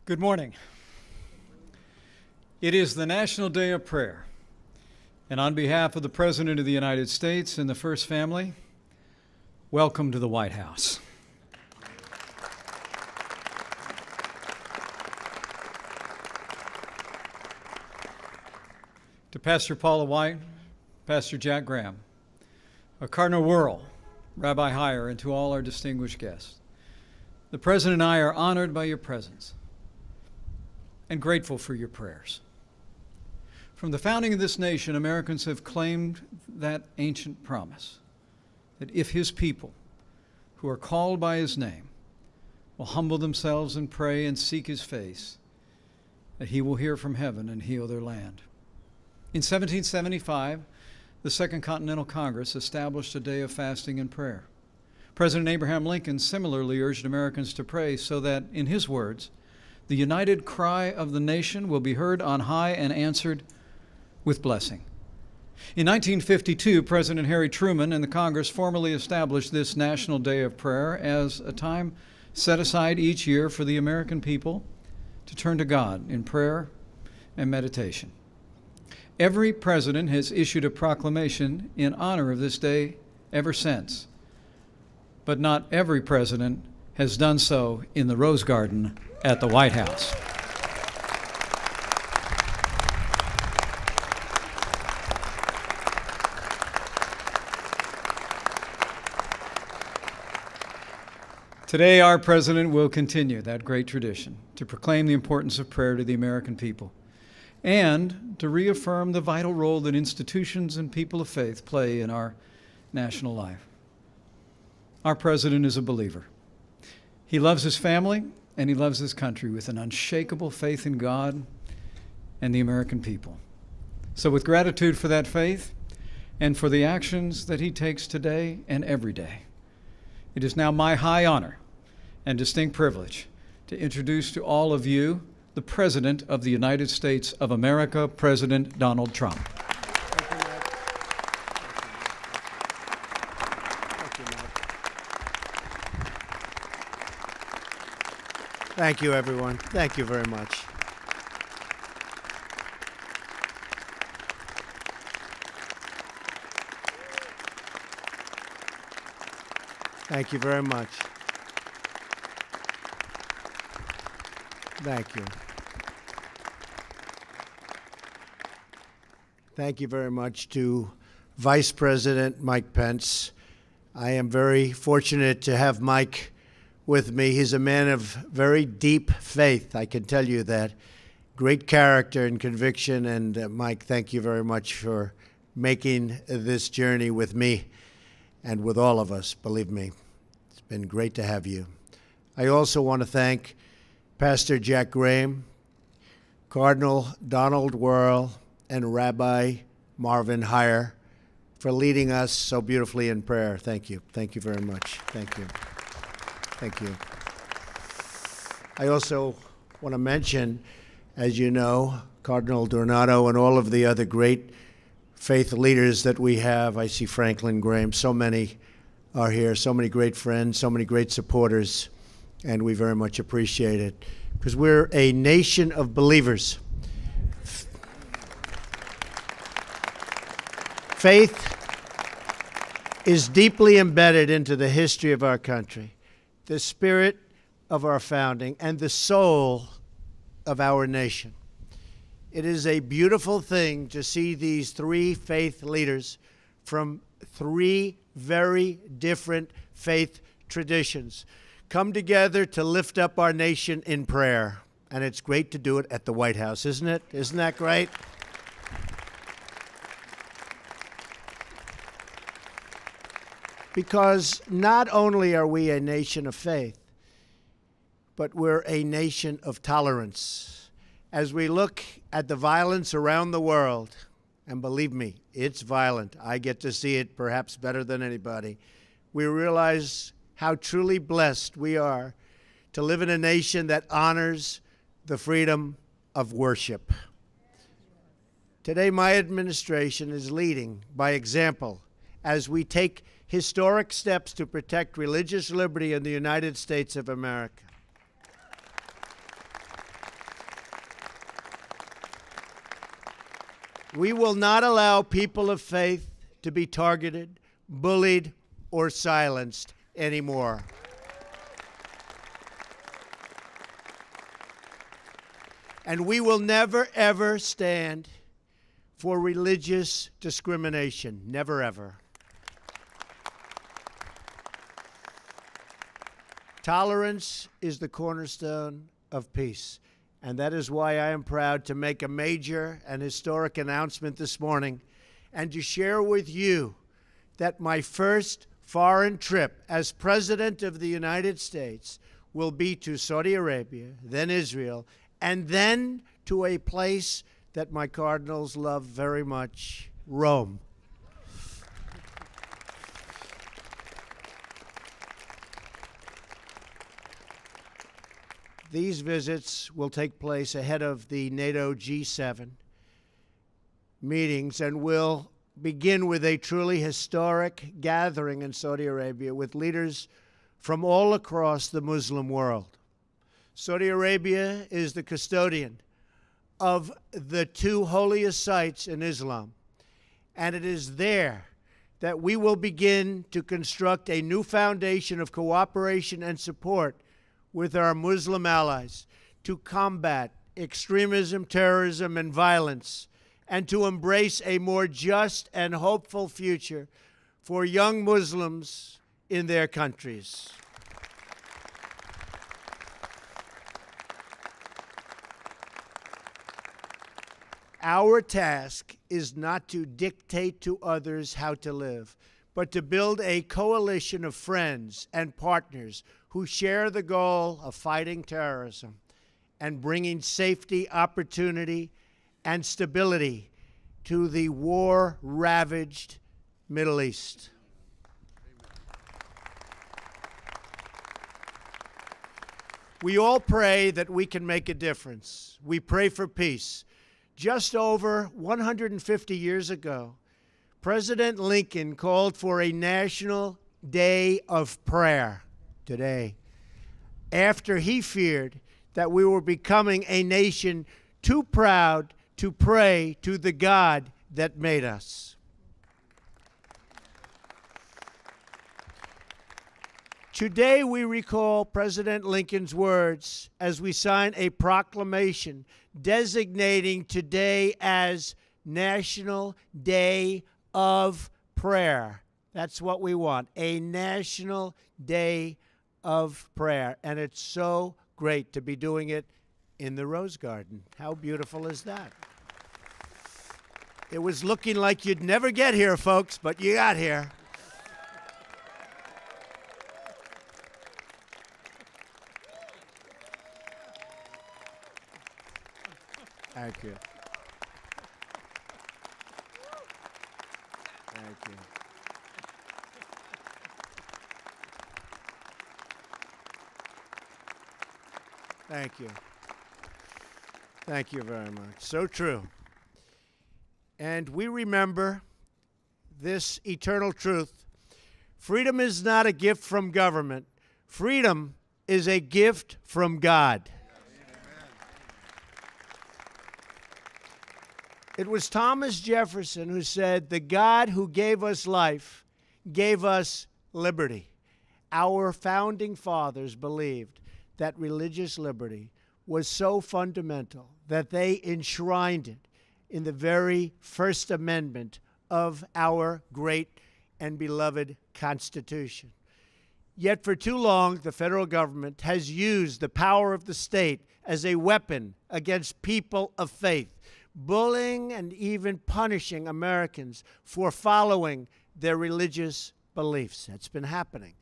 Good morning. It is the National Day of Prayer, and on behalf of the President of the United States and the First Family, welcome to the White House. To Pastor Paula White, Pastor Jack Graham, Cardinal Wuerl, Rabbi Heyer, and to all our distinguished guests, the President and I are honored by your presence and grateful for your prayers. From the founding of this nation, Americans have claimed that ancient promise that if his people, who are called by his name, will humble themselves and pray and seek his face, that he will hear from heaven and heal their land. In 1775, the Second Continental Congress established a day of fasting and prayer. President Abraham Lincoln similarly urged Americans to pray so that, in his words, the united cry of the nation will be heard on high and answered with blessing. In 1952, President Harry Truman and the Congress formally established this National Day of Prayer as a time set aside each year for the American people to turn to God in prayer and meditation. Every president has issued a proclamation in honor of this day ever since, but not every president has done so in the Rose Garden at the White House. Today, our president will continue that great tradition to proclaim the importance of prayer to the American people and to reaffirm the vital role that institutions and people of faith play in our national life. Our president is a believer. He loves his family and he loves his country with an unshakable faith in God and the American people. So with gratitude for that faith and for the actions that he takes today and every day, it is now my high honor and distinct privilege to introduce to all of you the President of the United States of America, President Donald Trump. Thank you, everyone. Thank you very much. Thank you very much. Thank you. Thank you very much to Vice President Mike Pence. I am very fortunate to have Mike with me. He's a man of very deep faith, I can tell you that. Great character and conviction, and Mike, thank you very much for making this journey with me and with all of us, believe me. It's been great to have you. I also want to thank Pastor Jack Graham, Cardinal Donald Wuerl, and Rabbi Marvin Heyer for leading us so beautifully in prayer. Thank you. Thank you very much. Thank you. Thank you. I also want to mention, as you know, Cardinal Donato and all of the other great faith leaders that we have. I see Franklin Graham. So many are here, so many great friends, so many great supporters, and we very much appreciate it because we're a nation of believers. Faith is deeply embedded into the history of our country, the spirit of our founding, and the soul of our nation. It is a beautiful thing to see these three faith leaders from three very different faith traditions come together to lift up our nation in prayer. And it's great to do it at the White House, isn't it? Isn't that great? Because not only are we a nation of faith, but we're a nation of tolerance. As we look at the violence around the world, and believe me, it's violent. I get to see it perhaps better than anybody. We realize how truly blessed we are to live in a nation that honors the freedom of worship. Today, my administration is leading by example as we take historic steps to protect religious liberty in the United States of America. We will not allow people of faith to be targeted, bullied, or silenced anymore. And we will never, ever stand for religious discrimination. Never, ever. Tolerance is the cornerstone of peace. And that is why I am proud to make a major and historic announcement this morning and to share with you that my first foreign trip as President of the United States will be to Saudi Arabia, then Israel, and then to a place that my cardinals love very much, Rome. These visits will take place ahead of the NATO G7 meetings and will begin with a truly historic gathering in Saudi Arabia with leaders from all across the Muslim world. Saudi Arabia is the custodian of the two holiest sites in Islam, and it is there that we will begin to construct a new foundation of cooperation and support with our Muslim allies to combat extremism, terrorism, and violence, and to embrace a more just and hopeful future for young Muslims in their countries. Our task is not to dictate to others how to live, but to build a coalition of friends and partners who share the goal of fighting terrorism and bringing safety, opportunity, and stability to the war-ravaged Middle East. We all pray that we can make a difference. We pray for peace. Just over 150 years ago, President Lincoln called for a national day of prayer today, after he feared that we were becoming a nation too proud to pray to the God that made us. Today, we recall President Lincoln's words as we sign a proclamation designating today as National Day of Prayer. That's what we want, a National Day of Prayer. And it's so great to be doing it in the Rose Garden. How beautiful is that? It was looking like you'd never get here, folks, but you got here. Thank you. Thank you. Thank you. Thank you very much. So true. And we remember this eternal truth. Freedom is not a gift from government. Freedom is a gift from God. It was Thomas Jefferson who said, "The God who gave us life gave us liberty." Our founding fathers believed that religious liberty was so fundamental that they enshrined it in the very First Amendment of our great and beloved Constitution. Yet for too long, the federal government has used the power of the state as a weapon against people of faith, bullying and even punishing Americans for following their religious beliefs. That's been happening.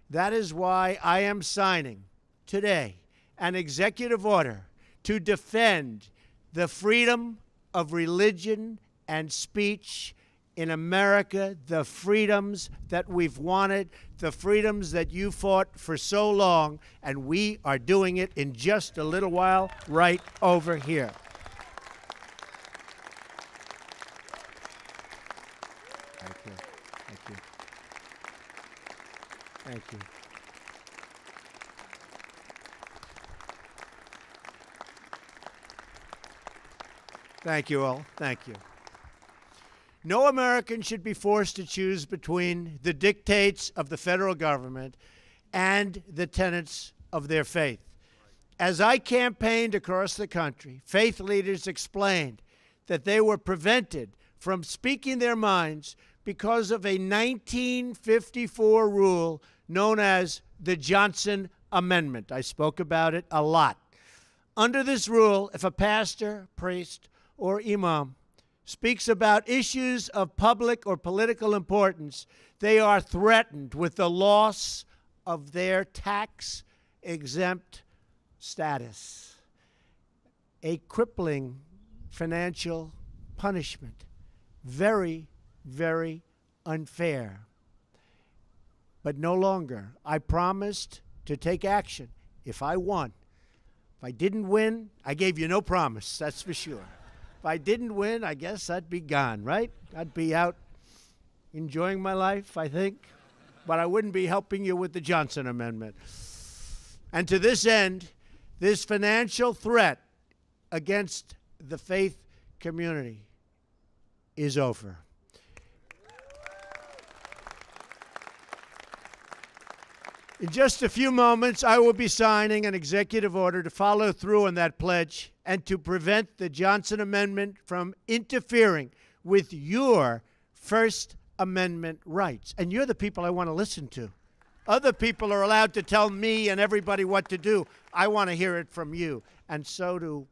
That is why I am signing today an executive order to defend the freedom of religion and speech in America, the freedoms that we've wanted, the freedoms that you fought for so long, and we are doing it in just a little while right over here. Thank you. Thank you. Thank you. Thank you all. Thank you. No American should be forced to choose between the dictates of the federal government and the tenets of their faith. As I campaigned across the country, faith leaders explained that they were prevented from speaking their minds because of a 1954 rule known as the Johnson Amendment. I spoke about it a lot. Under this rule, if a pastor, priest, or imam speaks about issues of public or political importance, they are threatened with the loss of their tax-exempt status, a crippling financial punishment. Very, very unfair. But no longer. I promised to take action if I won. If I didn't win, I gave you no promise, that's for sure. If I didn't win, I guess I'd be gone, right? I'd be out enjoying my life, I think. But I wouldn't be helping you with the Johnson Amendment. And to this end, this financial threat against the faith community is over. In just a few moments, I will be signing an executive order to follow through on that pledge and to prevent the Johnson Amendment from interfering with your First Amendment rights. And you're the people I want to listen to. Other people are allowed to tell me and everybody what to do. I want to hear it from you, and so do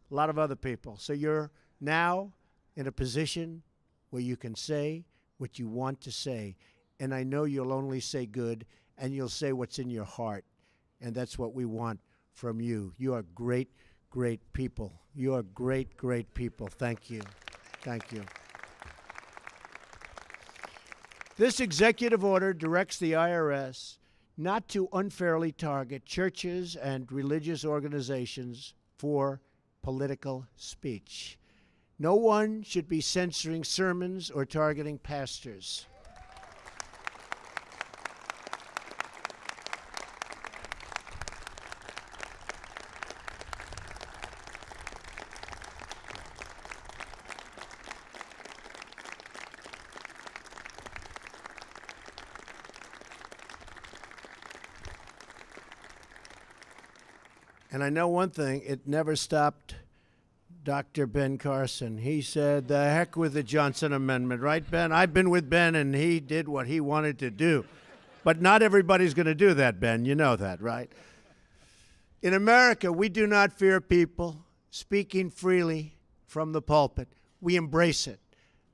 a lot of other people. So you're now in a position where you can say what you want to say, and I know you'll only say good, and you'll say what's in your heart, and that's what we want from you. You are great, great people. You are great, great people. Thank you. Thank you. This executive order directs the IRS not to unfairly target churches and religious organizations for political speech. No one should be censoring sermons or targeting pastors. And I know one thing, it never stopped Dr. Ben Carson. He said, the heck with the Johnson Amendment, right, Ben? I've been with Ben, and he did what he wanted to do. But not everybody's going to do that, Ben. You know that, right? In America, we do not fear people speaking freely from the pulpit. We embrace it.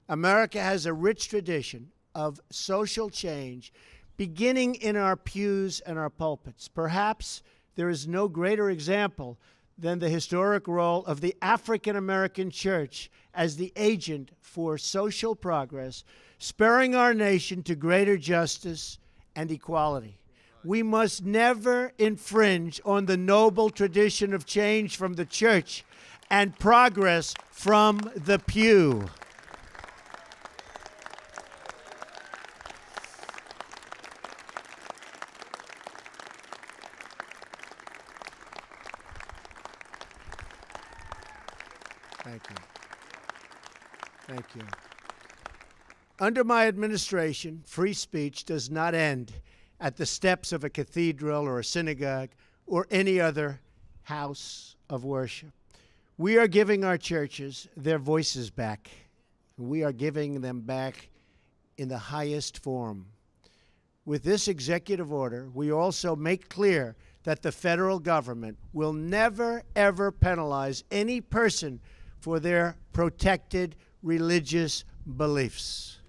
America has a rich tradition of social change beginning in our pews and our pulpits. Perhaps there is no greater example than the historic role of the African American church as the agent for social progress, spurring our nation to greater justice and equality. We must never infringe on the noble tradition of change from the church and progress from the pew. Thank you. Thank you. Under my administration, free speech does not end at the steps of a cathedral or a synagogue or any other house of worship. We are giving our churches their voices back. We are giving them back in the highest form. With this executive order, we also make clear that the federal government will never, ever penalize any person for their protected religious beliefs.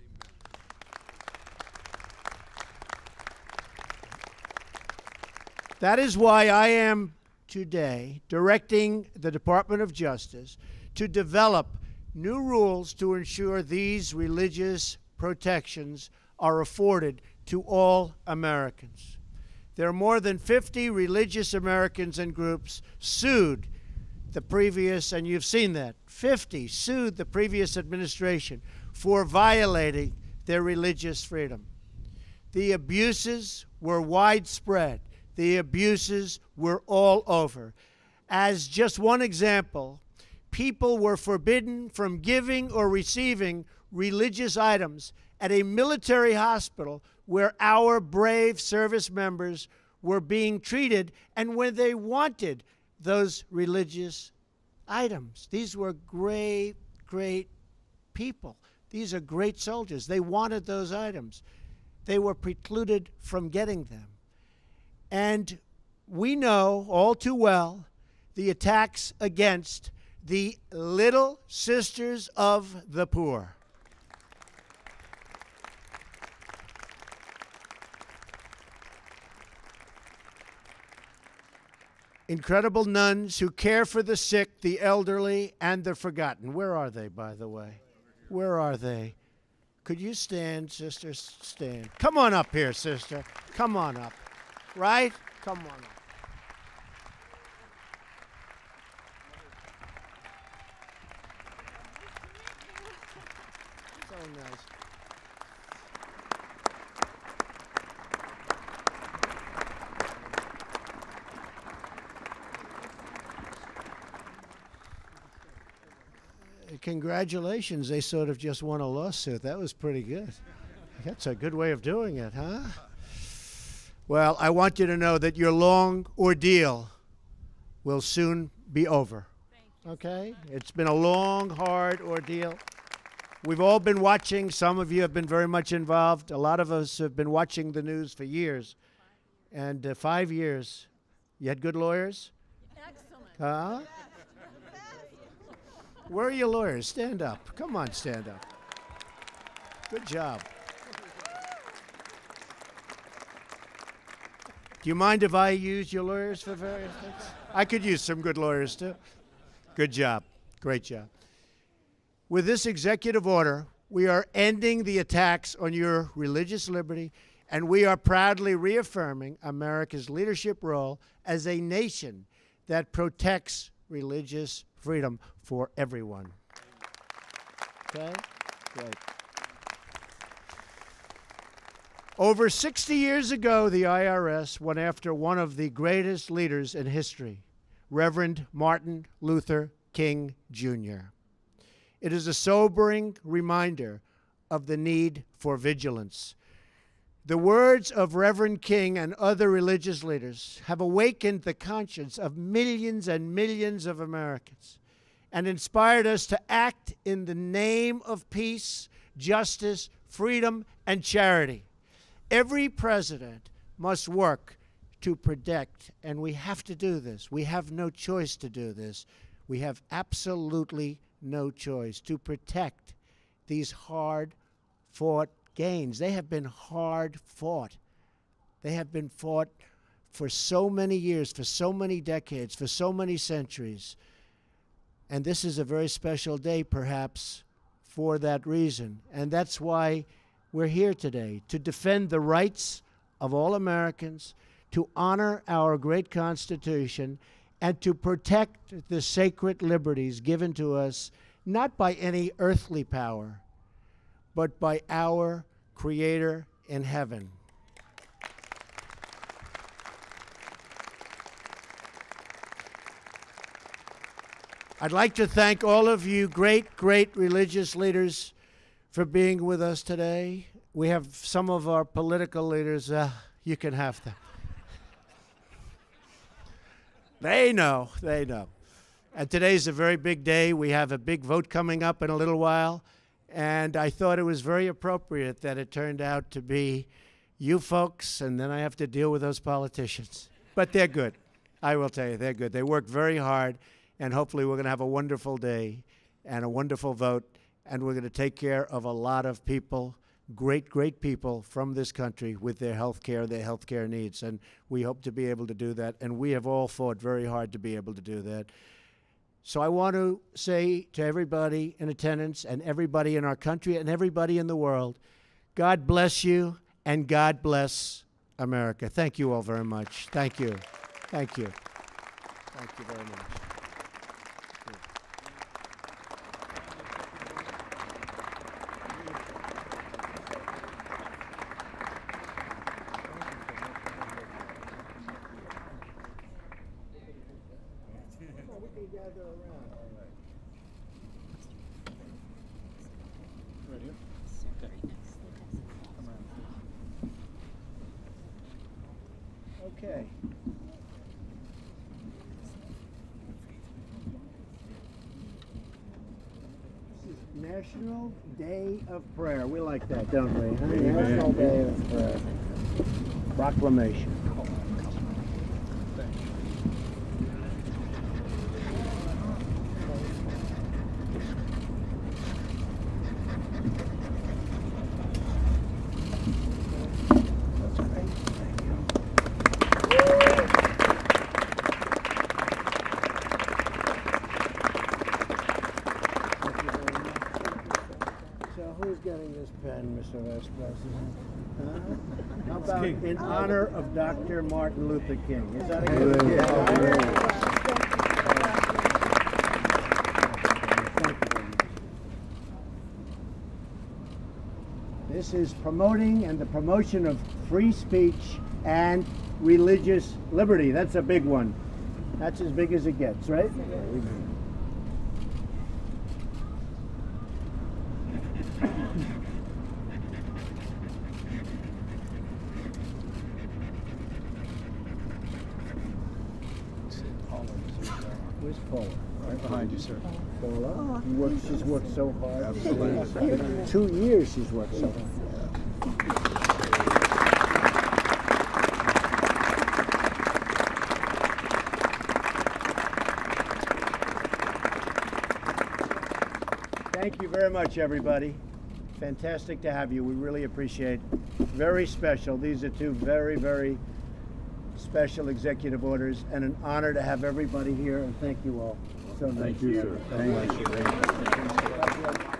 That is why I am today directing the Department of Justice to develop new rules to ensure these religious protections are afforded to all Americans. There are more than 50 religious Americans and groups sued the previous, and you've seen that, 50 sued the previous administration for violating their religious freedom. The abuses were widespread. The abuses were all over. As just one example, people were forbidden from giving or receiving religious items at a military hospital where our brave service members were being treated and when they wanted those religious items. These were great, great people. These are great soldiers. They wanted those items. They were precluded from getting them. And we know all too well the attacks against the Little Sisters of the Poor. Incredible nuns who care for the sick, the elderly, and the forgotten. Where are they, by the way? Where are they? Could you stand, sister? Stand. Come on up here, sister. Come on up. Right? Come on up. So nice. Congratulations, they sort of just won a lawsuit. That was pretty good. That's a good way of doing it, huh? Well, I want you to know that your long ordeal will soon be over. Okay? It's been a long, hard ordeal. We've all been watching. Some of you have been very much involved. A lot of us have been watching the news for years. And 5 years. You had good lawyers? Excellent. Huh? Where are your lawyers? Stand up. Come on, stand up. Good job. Do you mind if I use your lawyers for various things? I could use some good lawyers, too. Good job. Great job. With this executive order, we are ending the attacks on your religious liberty, and we are proudly reaffirming America's leadership role as a nation that protects religious freedom for everyone. Okay? Great. Over 60 years ago, the IRS went after one of the greatest leaders in history, Reverend Martin Luther King, Jr. It is a sobering reminder of the need for vigilance. The words of Reverend King and other religious leaders have awakened the conscience of millions and millions of Americans and inspired us to act in the name of peace, justice, freedom, and charity. Every president must work to protect, and we have to do this. We have no choice to do this. We have absolutely no choice to protect these hard-fought gains. They have been hard fought. They have been fought for so many years, for so many decades, for so many centuries. And this is a very special day, perhaps, for that reason. And that's why we're here today, to defend the rights of all Americans, to honor our great Constitution, and to protect the sacred liberties given to us, not by any earthly power, but by our Creator in heaven. I'd like to thank all of you great, great religious leaders for being with us today. We have some of our political leaders, you can have them. They know. And today's a very big day. We have a big vote coming up in a little while. And I thought it was very appropriate that it turned out to be you folks, and then I have to deal with those politicians. But they're good. I will tell you, they're good. They work very hard, and hopefully we're going to have a wonderful day and a wonderful vote, and we're going to take care of a lot of people, great, great people from this country with their health care needs. And we hope to be able to do that, and we have all fought very hard to be able to do that. So I want to say to everybody in attendance and everybody in our country and everybody in the world, God bless you and God bless America. Thank you all very much. Thank you. Thank you. Thank you very much. We can gather around. National Day of Prayer. We like that, don't we? Huh? National Day of Prayer. Proclamation. Who's getting this pen, Mr. Vice President? Huh? How about in honor of Dr. Martin Luther King? Is that a good This is promoting and the promotion of free speech and religious liberty. That's a big one. That's as big as it gets, right? Where's Paula? Right behind you, sir. Paula? She's worked so hard. Absolutely. 2 years she's worked so hard. Thank you very much, everybody. Fantastic to have you. We really appreciate it. Very special. These are two very, very special executive orders, and an honor to have everybody here, and thank you all so much. Thank you, sir. Thank you.